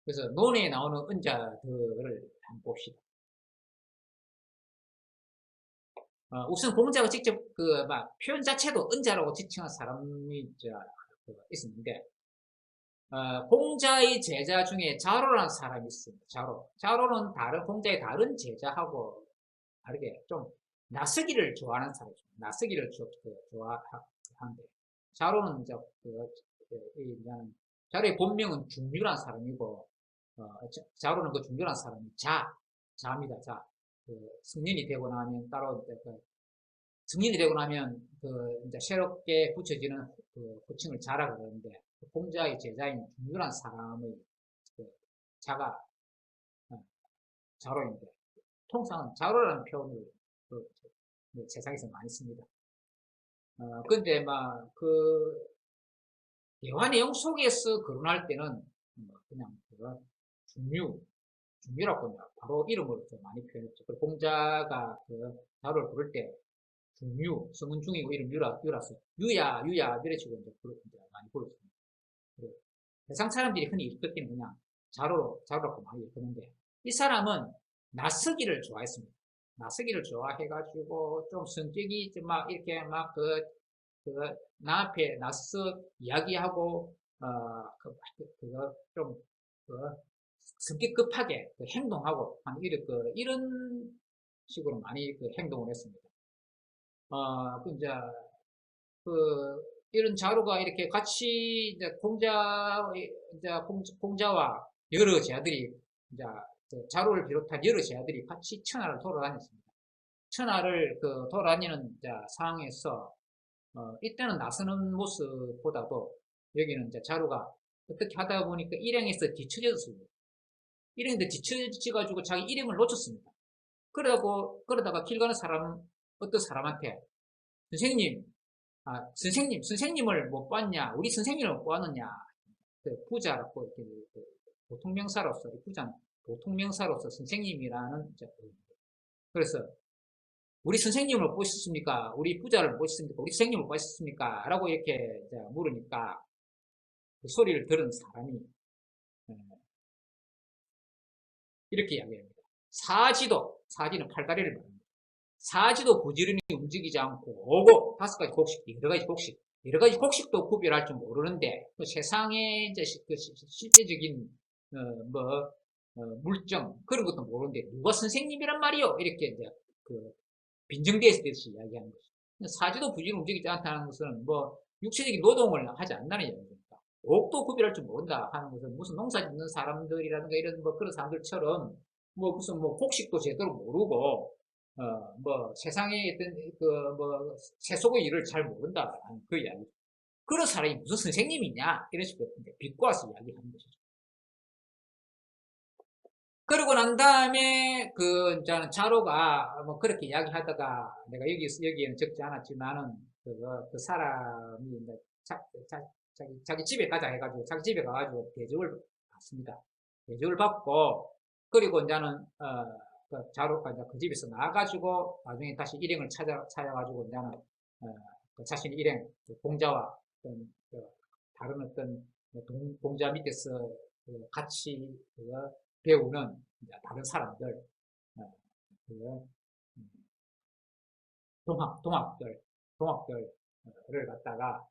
그래서 논에 나오는 은자들을 한번 봅시다. 우선 공자가 직접 표현 자체도 은자라고 지칭한 사람이 있었는데, 공자의 제자 중에 자로라는 사람이 있습니다. 자로는 공자의 다른 제자하고 다르게 좀 나서기를 좋아하는 사람이죠. 나서기를 좋아하는데, 자로는 자로의 본명은 중류라는 사람이고, 자로는 그 중류라는 사람이 자입니다. 승진이 되고 나면 승진이 되고 나면 이제 새롭게 붙여지는 호칭을 자라 그러는데, 공자의 제자인 중류라는 사람의 자가 자로인데, 통상 자로라는 표현을 세상에서 많이 씁니다. 근데 대화 내용 속에서 거론할 때는 그냥 중류라고 바로 이름으로 많이 표현했죠. 그리고 공자가 자로를 부를 때 중유, 성은 중이고 이름 유라서 유야 이래 식으로 이제 많이 불렀습니다. 세상 사람들이 흔히 일컫기는 그냥 자로라고 많이 일컫는데, 이 사람은 나서기를 좋아했습니다. 나서기를 좋아해가지고 좀 성격이 이렇게 나 앞에 나서 이야기하고 그거 좀 성격 급하게 행동하고 하는 이런 식으로 많이 행동을 했습니다. 이제 이런 자료가 이렇게 같이 이제 공자와 여러 제자들이 이제 자료를 비롯한 여러 제자들이 같이 천하를 돌아다녔습니다. 천하를 돌아다니는 상황에서 이때는 나서는 모습보다도 여기는 이제 자료가 어떻게 하다 보니까 일행에서 뒤처졌습니다. 일행도 뒤처져가지고 자기 일행을 놓쳤습니다. 그러다가 길 가는 어떤 사람한테 선생님을 못 봤냐? 우리 선생님을 못 봤느냐? 부자라고 보통명사로서, 이 부자는 보통명사로서 선생님이라는 그래서 우리 선생님을 보셨습니까? 우리 부자를 보셨습니까? 우리 선생님을 보셨습니까? 라고 이렇게 물으니까 그 소리를 들은 사람이 이렇게 이야기합니다. 사지는 팔다리를 말합니다. 사지도 부지런히 움직이지 않고 오고 5가지 곡식, 여러 가지 곡식도 구별할 줄 모르는데 세상의 실제적인 물정 그런 것도 모르는데 누가 선생님이란 말이요? 이렇게 이제 빈정대에서 이야기하는 것이죠. 사지도 부지런히 움직이지 않다는 것은 육체적인 노동을 하지 않는다는 이야기입니다. 옥도 구별할 줄 모른다 하는 것은 무슨 농사 짓는 사람들이라든가 이런 그런 사람들처럼 무슨 곡식도 제대로 모르고 세상에 어떤 세속의 일을 잘 모른다라는 그 이야기죠. 그런 사람이 무슨 선생님이냐 이런 식으로 비꼬아서 이야기하는 것이죠. 그러고 난 다음에 자로가 그렇게 이야기하다가 내가 여기에는 적지 않았지만은 그 사람이 자기 집에 가자 해가지고 자기 집에 가가지고 대접을 받습니다. 대접을 받고 그리고 이제는 자로가 이제 그 집에서 나가가지고 나중에 다시 일행을 찾아가지고 이제는 자신 일행 공자와 다른 어떤 공자 밑에서 같이 배우는 다른 사람들 동학들을 갖다가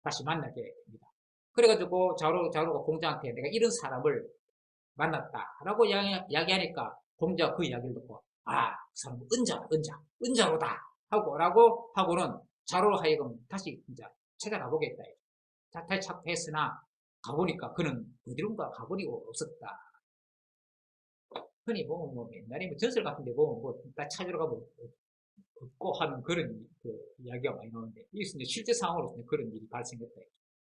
다시 만나게 됩니다. 그래가지고 자로가 공자한테 내가 이런 사람을 만났다라고 이야기하니까 공자가 그 이야기를 듣고 그 사람은 은자로다 하고는 자로로 하여금 다시 이제 찾아가 보겠다. 다시 찾았으나 가보니까 그는 어디론가 가버리고 없었다. 흔히 보면 옛날에 전설 같은데 보면 다 찾으러 가면 없고 하는 그런 이야기가 많이 나오는데 이것은 실제 상황으로 그런 일이 발생했다.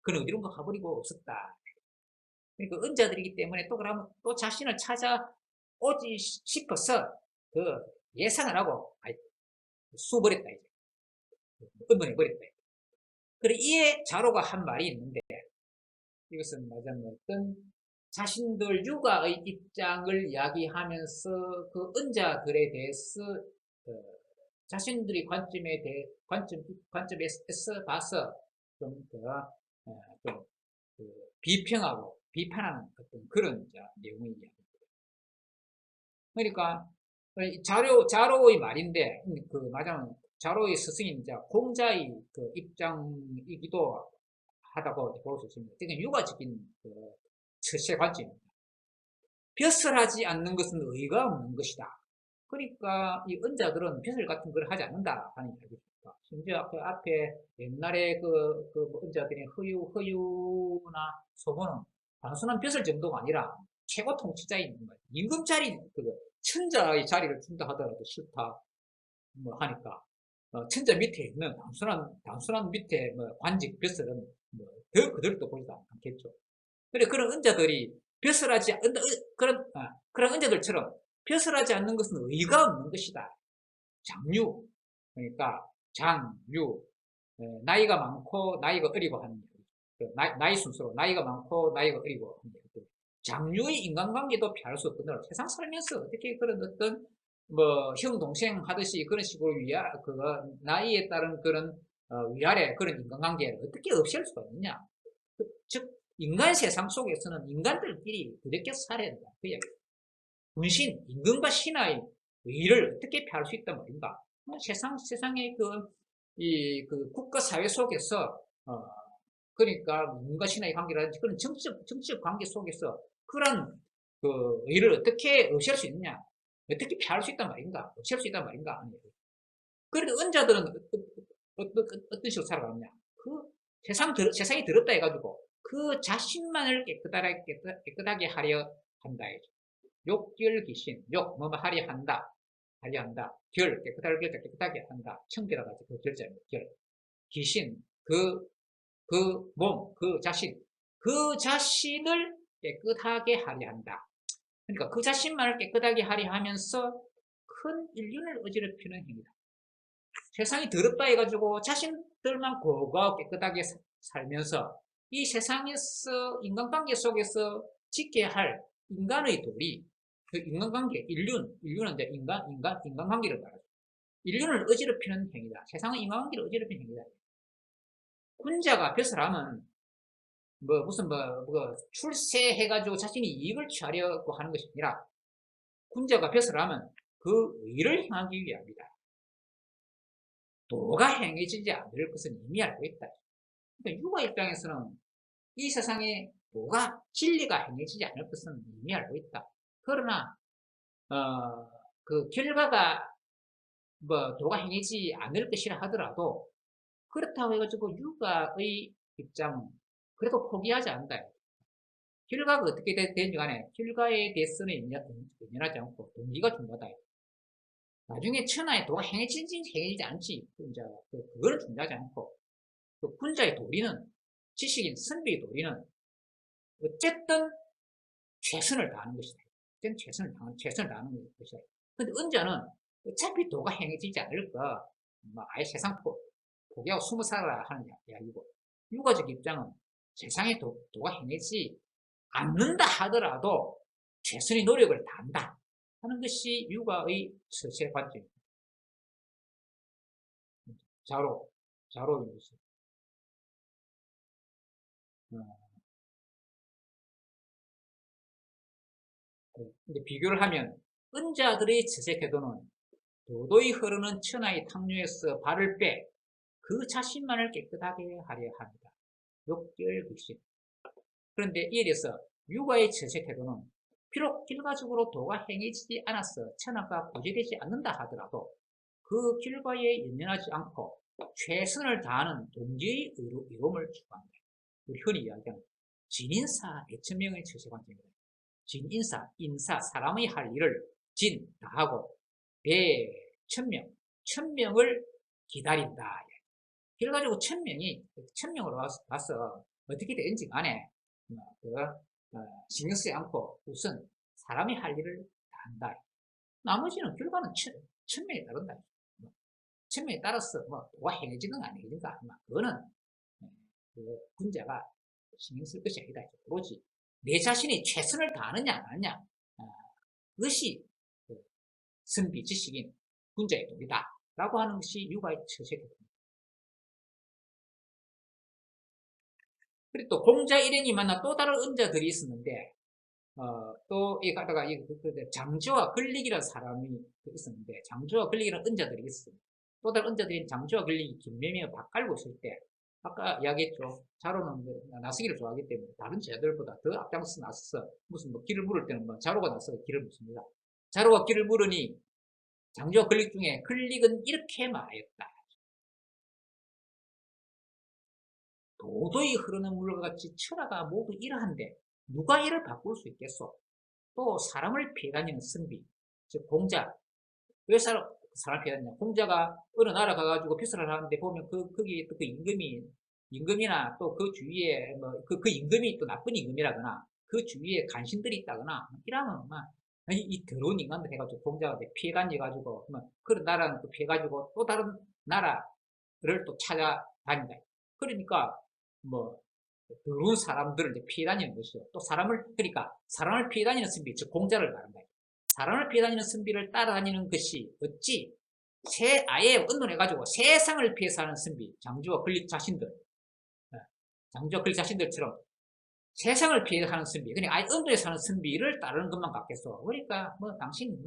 그는 어디론가 가버리고 없었다. 그러니까 은자들이기 때문에 그러면 또 자신을 찾아오지 싶어서 예상을 하고 수버렸다 이제 은문해버렸다. 그래 이에 자로가 한 말이 있는데 이것은 어떤 자신들 육아의 입장을 이야기하면서 그 은자들에 대해서 자신들의 관점에서 봐서 좀 비평하고 비판하는 어떤 그런 내용의 이야기입니다. 그러니까 자로의 말인데 맞아면 자로의 스승인 공자의 그 입장이기도 하다고 볼 수 있습니다. 그러니까 유가적인 그 처세 관점입니다. 벼슬 하지 않는 것은 의가 없는 것이다. 그러니까 이 은자들은 벼슬 같은 걸 하지 않는다 하는 이야기입니다. 심지어 그 앞에 옛날에 뭐 은자들이 허유나 소보는 단순한 벼슬 정도가 아니라 최고 통치자인 임금 자리, 천자의 자리를 준다 하더라도 싫다 뭐 하니까 천자 밑에 있는 단순한 밑에 뭐 관직 벼슬은 더 그들도 보지도 않겠죠. 그래 그런 은자들이 벼슬하지 그런 은자들처럼 벼슬하지 않는 것은 의가 없는 것이다. 장유 그러니까 장유 나이가 많고 나이가 어리고 하는 나이 순서로 나이가 많고 나이가 어리고 하는 장유의 인간관계도 피할 수 없거든요. 세상 살면서 어떻게 그런 어떤 뭐 형 동생 하듯이 그런 식으로 나이에 따른 그런 위아래 그런 인간관계를 어떻게 없앨 수가 있느냐. 즉 인간 세상 속에서는 인간들끼리 부대껴 살아야 된다. 그 얘기. 분신, 임금과 신하의 의를 어떻게 피할 수 있단 말인가? 세상의 그 국가 사회 속에서, 그러니까 임금과 신하의 관계라든지 그런 정치적 관계 속에서 그런 그 의를 어떻게 없앨 수 있느냐? 어떻게 피할 수 있단 말인가? 없앨 수 있단 말인가? 그러니까 은자들은 어떤 식으로 살아가느냐? 세상이 더럽다 해가지고 그 자신만을 깨끗하게 하려 한다. 욕결귀신, 뭐 하려 한다. 깨끗하게 한다. 청결하다. 그 결자입니다. 귀신, 그 자신을 깨끗하게 하려 한다. 그러니까 그 자신만을 깨끗하게 하려 하면서 큰 인륜을 어지럽히는 행위다. 세상이 더럽다 해가지고 자신들만 고고 깨끗하게 살면서 이 세상에서 인간관계 속에서 지켜야 할 인간의 도리, 그 인간관계, 인륜은 이제 인간관계를 말하죠. 인륜을 어지럽히는 행위다. 세상의 인간관계를 어지럽히는 행위다. 군자가 벼슬하면 무슨 출세해가지고 자신이 이익을 취하려고 하는 것이 아니라 군자가 벼슬하면 그 의를 행하기 위함이다. 도가 행해지지 않을 것은 이미 알고 있다. 그러니까 유가 입장에서는 이 세상에 도가 진리가 행해지지 않을 것은 이미 알고 있다. 그러나 그 결과가 도가 행해지지 않을 것이라 하더라도 그렇다고 해가지고 유가의 입장은 그래도 포기하지 않는다. 결과가 어떻게 되는지 간에 결과에 대해서는 연연하지 않고 동기가 중요하다. 나중에 천하에 도가 행해지지 않지. 그거는 중요하지 않고 그 군자의 도리는 지식인 선비의 도리는 어쨌든 최선을 다하는 것이다. 어쨌든 최선을 다하는 것이다. 근데 은자는 어차피 도가 행해지지 않을까 아예 세상 포기하고 숨어 살아라 하는 이야기고 유가적 입장은 세상에 도가 행해지지 않는다 하더라도 최선의 노력을 다한다 하는 것이 유가의 처세 관점입니다. 자로인 것이. 근데 비교를 하면 은자들의 처세 태도는 도도히 흐르는 천하의 탕류에서 발을 빼 그 자신만을 깨끗하게 하려 합니다. 욕결귀신. 그런데 이에 대해서 유가의 처세 태도는 비록 결과적으로 도가 행해지지 않아서 천하가 구제되지 않는다 하더라도 그 결과에 연연하지 않고 최선을 다하는 동지의 의로움을 추구한다. 우리 흔히 이야기하는 진인사 애천명의 처세관점입니다. 인사, 사람의 할 일을 다하고 천명을 기다린다. 그래가지고 천명으로 와서 어떻게 되는지 간에 신경 쓰지 않고 우선 사람이 할 일을 다한다. 나머지는 결과는 천명에 따른다. 천명에 따라서 도가 행해지는 안 행해진다. 그거는 군자가 신경 쓸 것이 아니다. 오로지 내 자신이 최선을 다하느냐 안 하느냐 그것이 선비 지식인 군자의 도리다 라고 하는 것이 유가의 처세입니다. 그리고 또 공자 일행이 만난 또 다른 은자들이 있었는데, 또, 이 가다가, 장조와 걸릭이라는 사람이 있었는데, 장조와 걸릭이라는 은자들이 있었어요. 또 다른 은자들이 장조와 걸릭이 김매미와 밭갈고 있을 때, 아까 이야기했죠. 자로는 나서기를 좋아하기 때문에 다른 제자들보다 더 앞장서 나서서 무슨 뭐 길을 물을 때는 뭐 자로가 나서서 길을 묻습니다. 자로가 길을 물으니 장조와 걸릭 중에 걸릭은 이렇게 말했다. 도도히 흐르는 물과 같이 천하가 모두 이러한데 누가 이를 바꿀 수 있겠소? 또 사람을 피해 다니는 선비, 즉 공자. 왜 사람을 피해 다니냐? 공자가 어느 나라 가가지고 비서를 하는데 보면 거기 또 그 임금이나 또 그 주위에 그 임금이 또 나쁜 임금이라거나 그 주위에 간신들이 있다거나 이러면 이 더러운 인간들 해가지고 공자가 피해 다녀가지고 그런 나라는 또 피해가지고 또 다른 나라를 또 찾아다닌다. 그러니까 뭐 더러운 사람들을 이제 피해 다니는 것이죠. 또 그러니까 사람을 피해 다니는 선비, 즉 공자를 말한다. 사람을 피해 다니는 선비를 따라다니는 것이 어찌 아예 언론해가지고 세상을 피해 사는 선비, 장주와 걸릭 자신들, 장주와 걸릭 자신들처럼 세상을 피해 사는 선비, 그냥 아예 언론에 사는 선비를 따르는 것만 같겠어. 그러니까 당신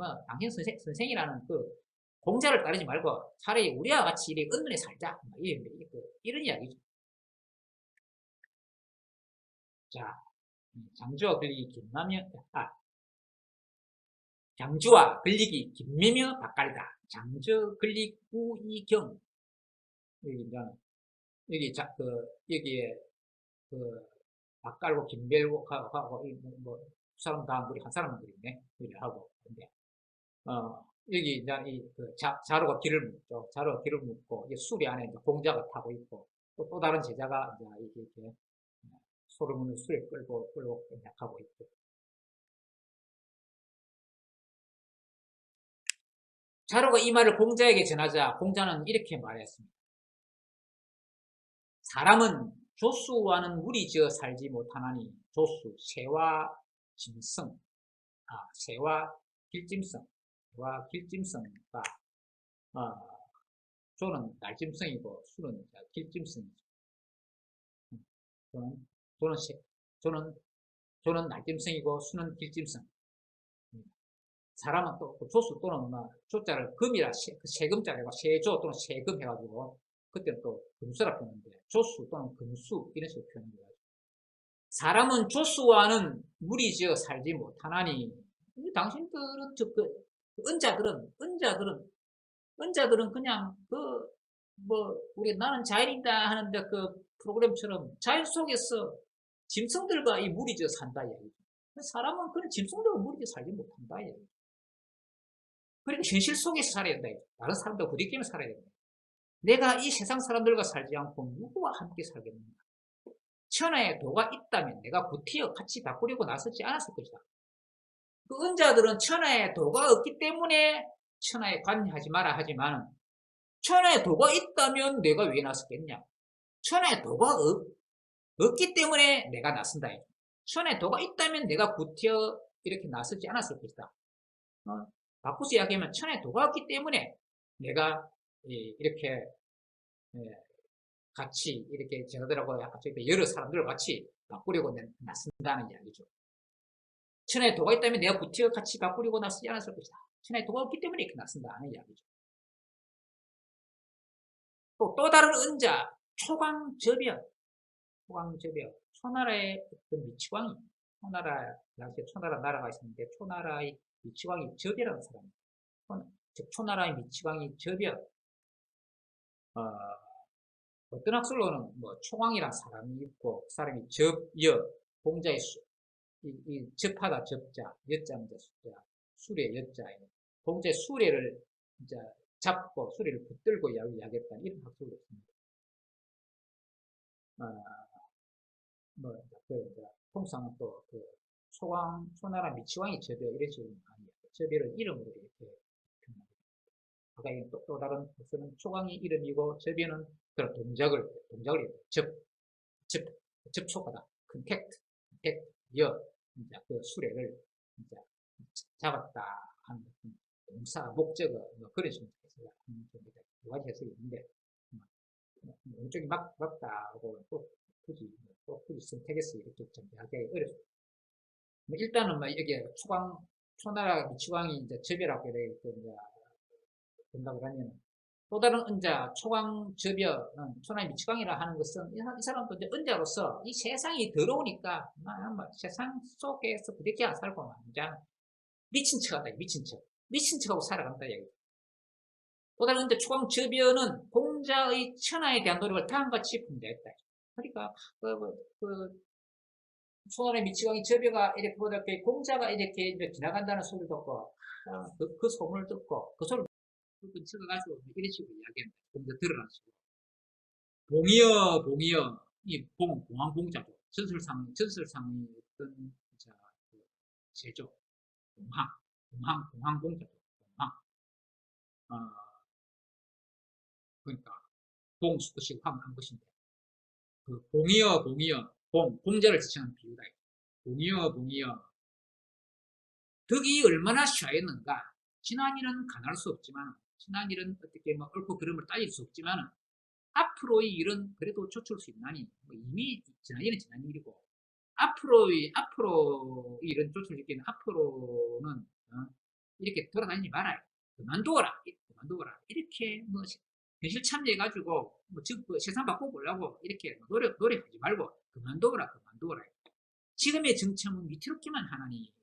선생이라는 그 공자를 따르지 말고 차라리 우리와 같이 이렇게 언론에 살자. 이런 이야기죠. 자, 장주와 걸릭이 김마며, 장주와 걸릭이 김매며 밭갈다. 장주, 걸릭, 우이경. 여기에, 밭갈고 김별하고, 두 사람 다 우리 한 사람들이네. 일을 하고. 근데, 여기 자루가 길을 묻죠. 자루가 길을 묻고, 수리 안에 공자가 타고 있고, 또 다른 제자가 이렇게 소르문을 수에 끌고 하고 있고. 자로가 이 말을 공자에게 전하자 공자는 이렇게 말했습니다. 사람은 조수와는 무리 지어 살지 못하나니 조수, 새와 짐승, 새와 길짐승과 조는 날짐승이고 수는 길짐승이죠. 조는 날짐승이고 수는 길짐승. 사람은 또 조수 또는 조자를 금이라 세금자리고 세조 또는 세금 해가지고 그때는 또 금수라 표현인데 조수 또는 금수 이런 식으로 표현합니다. 사람은 조수와는 무리지어 살지 못하나니 당신들은 은자들은 그냥 우리 나는 자연이다 하는데 그 프로그램처럼 자연 속에서 짐승들과 이 무리지어 산다 이야기죠. 사람은 그런 짐승들과 무리지어 살지 못한다 이야기죠. 그러니까 현실 속에서 살아야 된다. 다른 사람들과 부딪히면서 살아야 된다. 내가 이 세상 사람들과 살지 않고 누구와 함께 살겠는가? 천하에 도가 있다면 내가 구티어 같이 바꾸려고 나서지 않았을 것이다. 그 은자들은 천하에 도가 없기 때문에 천하에 관여하지 마라 하지만 천하에 도가 있다면 내가 왜 나섰겠냐? 천하에 도가 없기 때문에 내가 나선다. 천하에 도가 있다면 내가 구티어 이렇게 나서지 않았을 것이다. 바꾸서 이야기하면 천하에 도가 없기 때문에 내가 이렇게 같이 이렇게 제자들하고 여러 사람들과 같이 바꾸려고 나선다는 이야기죠. 천하에 도가 있다면 내가 구티어 같이 바꾸려고 나서지 않았을 것이다. 천하에 도가 없기 때문에 이렇게 나선다는 이야기죠. 또 다른 은자 초광접여. 초나라의 어떤 미치광이 당시에 초나라 나라가 있었는데 초나라의 미치광이 접여라는 사람입니다. 즉 초나라의 미치광이 접여. 어떤 학설로는 초광이라는 사람이 있고 그 사람이 접여 공자의 이 접하다 접자 여자입니다. 수레 여자예요. 공자의 수레를 이제 잡고 수레를 붙들고 이야기했다 이런 학설도 있습니다. 통상은 또 초나라 미치광이 접여 이런 식으로 아니에요. 접여를 이름으로 이렇게 표현합니다. 아까 또 다른 학설은 초광이 이름이고 접여는 그런 동작을 접촉하다, 컨택트, 이제 그 수레를 이제 잡았다 하는 동사, 목적어, 그런 식으로 하는 두 가지 해석이 있는데, 어느 쪽이 맞다 하고 또 굳이 또 굳이 선택해서 이렇게 좀 이야기하기 어렵습니다. 뭐 일단은 뭐 이게 초나라 미치광이 이제 접여라고 이렇게 이제 된다고 하면 또 다른 은자 초광접여는 초나라 미치광이라 하는 것은 이 사람도 이제 은자로서 이 세상이 더러우니까 뭐 세상 속에서 부대끼 안 살고 그냥 미친 척한다 미친 척하고 살아간다 이야기. 또 다른 이제 초광접여는 공자의 천하에 대한 노력을 다음같이 분배했다. 그러니까 초나라 미치광이 접여가 이렇게 보다 공자가 이렇게 이제 지나간다는 소리를 듣고 그 소문을 듣고 그 소리를 찍어가지고 이런 식으로 이야기합니다. 공자 들으라는 식으로. 봉이여 이 봉은 공황봉자죠. 전설상의 어떤 그 제조 공황봉자죠. 공황. 그러니까 봉수뜻이고 한 것인데 그 봉이여 봉자를 지칭하는 비유다. 봉이여 덕이 얼마나 쉬하였는가. 지난 일은 간할 수 없지만 지난 일은 어떻게 뭐 옳고 그름을 따질 수 없지만 앞으로의 일은 그래도 쫓을 수 있나니 뭐 이미 지난 일은 지난 일이고 앞으로의 일은 쫓을 수 있기는 앞으로는 이렇게 돌아다니지 말아요. 그만두어라 이렇게 뭐 현실 참여해가지고 뭐 세상 바꿔보려고 이렇게 노력하지 말고 그만두어라 지금의 정청은 위태롭기만 하나니.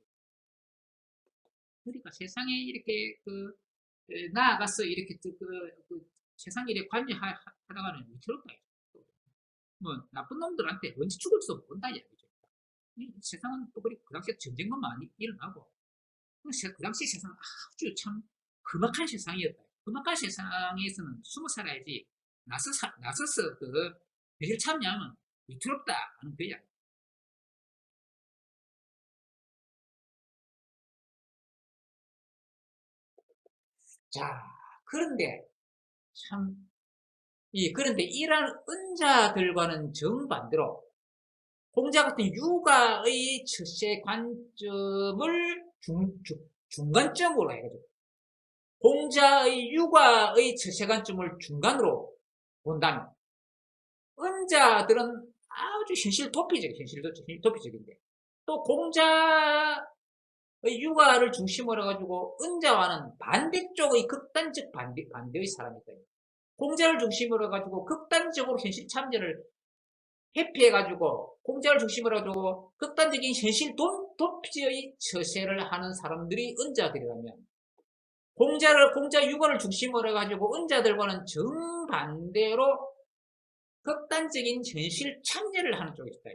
그러니까 세상에 이렇게 나아가서 이렇게 세상 일에 관여하다가는 위태롭다. 뭐 나쁜 놈들한테 언제 죽을지도 모른다 이야기죠. 이 세상은 또 그 당시에 전쟁만 많이 일어나고 그 당시 세상은 아주 참 험악한 세상이었다. 험악한 세상에서는 숨어 살아야지 나서서 현실 참여하면 위태롭다 하는 거야. 자, 그런데 그런데 이러한 은자들과는 정반대로 공자 같은 유가의 처세 관점을 중간점으로 해가지고 공자의 유가의 처세 관점을 중간으로 본다면 은자들은 아주 현실 도피적인데 또 공자의 유가를 중심으로 해가지고 은자와는 반대쪽의 극단적 반대의 사람이거든요. 공자를 중심으로 해가지고 극단적으로 현실 참여를 회피해가지고 공자를 중심으로 해가지고 극단적인 현실 도피의 처세를 하는 사람들이 은자들이라면 공자 유가를 중심으로 해가지고 은자들과는 정반대로 극단적인 현실 참여를 하는 쪽에 있다.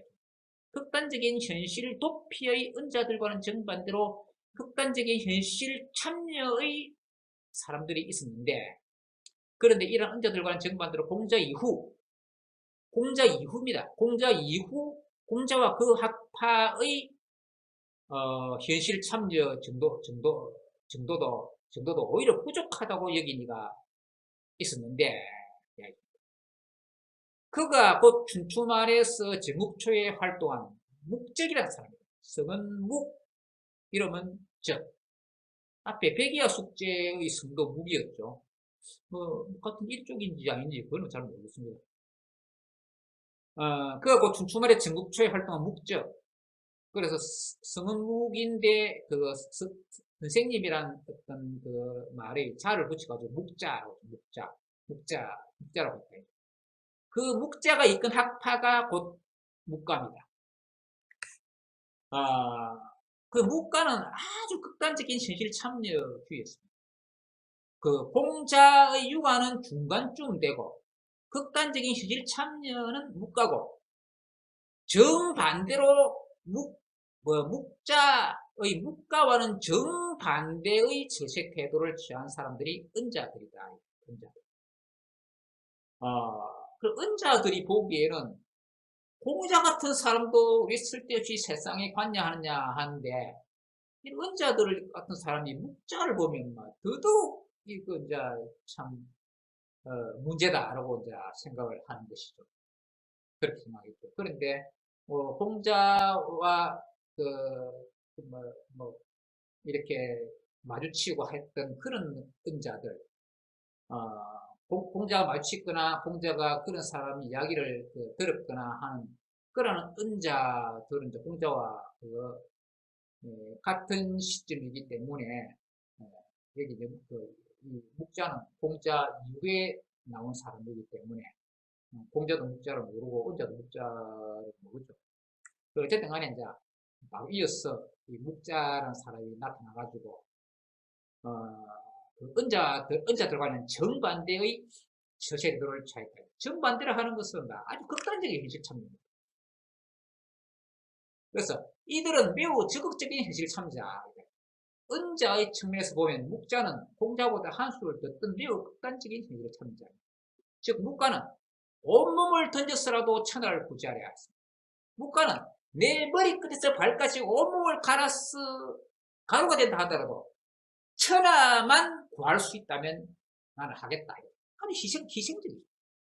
극단적인 현실 도피의 은자들과는 정반대로 극단적인 현실 참여의 사람들이 있었는데 그런데 이런 은자들과는 정반대로 공자 이후입니다. 공자 이후 공자와 그 학파의 현실 참여 정도도 오히려 부족하다고 여기니가 있었는데 그가 곧 춘추말에서 제묵초에 활동한 묵적이라는 사람입니다. 성은 묵, 이름은 적. 앞에 백이야 숙제의 성도 묵이었죠. 같은 일족인지 아닌지 그거는 잘 모르겠습니다. 그가 곧 춘추말에 전국초에 활동한 묵적. 그래서 성은 묵인데 선생님이란 어떤 그 말에 자를 붙여가지고 묵자라고 묵자라고 했다. 그 묵자가 이끈 학파가 곧 묵가입니다. 그 묵가는 아주 극단적인 현실 참여주의였습니다. 그 공자의 유가는 중간쯤 되고 극단적인 현실 참여는 묵가고 정반대로 묵가와는 정반대의 처세 태도를 취한 사람들이 은자들이다. 그 은자들이 보기에는 공자 같은 사람도 왜 쓸데없이 세상에 관여하느냐 하는데 이 은자들 같은 사람이 묵자를 보면 더더욱 이거 이제 참 문제다라고 이제 생각을 하는 것이죠. 그렇게 생각했죠. 그런데 공자와 이렇게 마주치고 했던 그런 은자들, 공자가 마주치거나 공자가 그런 사람 이야기를 들었거나 하는 그러는 은자들은 이제 공자와 같은 시점이기 때문에 여기 이제 이 묵자는 공자 이후에 나온 사람이기 때문에 공자도 묵자를 모르고 은자도 묵자를 모르죠. 어쨌든 간에 이제 바로 이어서 이 묵자라는 사람이 나타나가지고 그 은자들과는 정반대의 처세들을 취했다. 정반대를 하는 것은 아주 극단적인 현실 참여입니다. 그래서 이들은 매우 적극적인 현실 참자. 은자의 측면에서 보면 묵자는 공자보다 한 수를 더 뜬 매우 극단적인 현실 참자입니다. 즉 묵가는 온몸을 던져서라도 천하를 구제하려 했습니다. 묵가는 내 머리끝에서 발까지 온몸을 갈아서 가루가 된다 하더라도 천하만 구할 수 있다면 나는 하겠다. 아주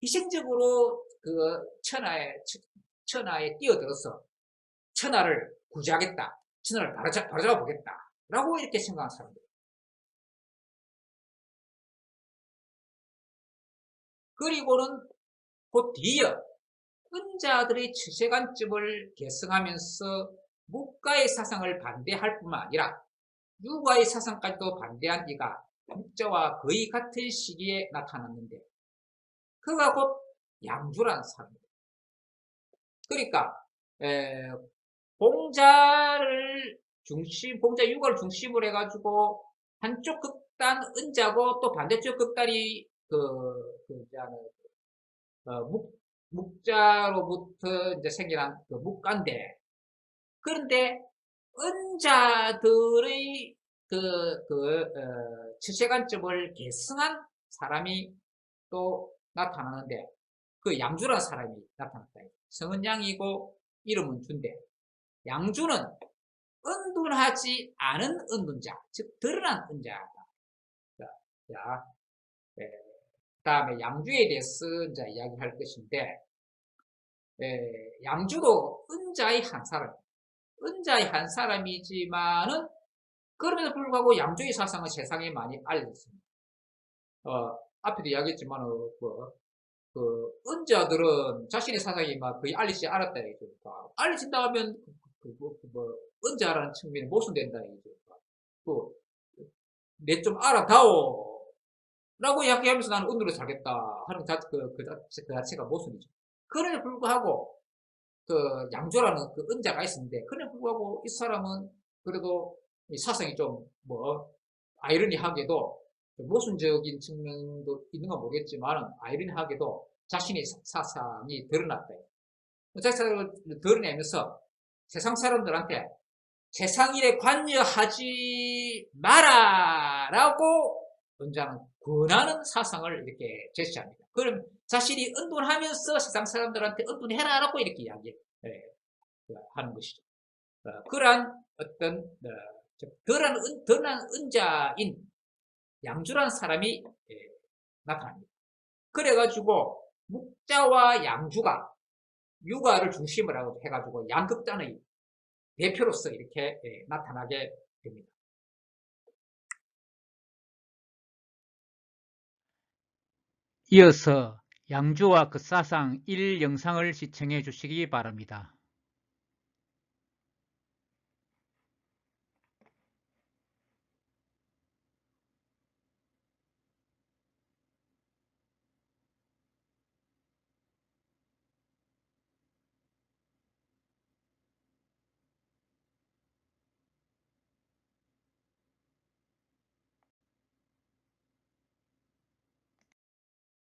희생적으로 그 천하에 뛰어들어서 천하를 구제하겠다. 천하를 바로잡아 보겠다. 라고 이렇게 생각하는 사람들. 그리고는 그 뒤에 은자들의 처세관점을 계승하면서 묵가의 사상을 반대할 뿐만 아니라 유가의 사상까지도 반대한 이가 묵자와 거의 같은 시기에 나타났는데 그가 곧 양주라는 사람입니다. 그러니까 공자 유가를 중심으로 해가지고 한쪽 극단 은자고 또 반대쪽 극단이 묵자로부터 이제 생겨난 그 묵가인데 그런데 은자들의 처세관점을 계승한 사람이 또 나타나는데 그 양주라는 사람이 나타났다. 성은 양이고 이름은 주인데 양주는 은둔하지 않은 은둔자, 즉 드러난 은자다. 자, 다음에 양주에 대해서 이제 이야기할 것인데 양주도 은자의 한 사람, 은자의 한 사람이지만은 그럼에도 불구하고 양주의 사상은 세상에 많이 알려졌습니다. 앞에도 이야기했지만 은자들은 자신의 사상이 막 거의 알리지 않았다 얘기죠. 알려진다 하면 은자라는 측면이 모순된다 얘기죠. 내 좀 알아다오 라고 이야기하면서 나는 은으로 살겠다 하는 그 자체가 모순이죠. 그럼에도 불구하고 양조라는 그 은자가 있었는데 그럼에도 불구하고 이 사람은 그래도 이 사상이 좀 아이러니하게도 모순적인 측면도 있는 건 모르겠지만 아이러니하게도 자신의 사상이 드러났다. 자신을 드러내면서 세상 사람들한테 세상 일에 관여하지 마라 라고 은자는 권하는 사상을 이렇게 제시합니다. 그럼 자신이 은둔하면서 세상 사람들한테 은둔해라 라고 이렇게 이야기하는 것이죠. 그러한 어떤 드러난 은자인 양주라는 사람이 나타납니다. 그래가지고 묵자와 양주가 유가를 중심으로 해가지고 양극단의 대표로서 이렇게 나타나게 됩니다. 이어서 양주와 그 사상 1 영상을 시청해 주시기 바랍니다.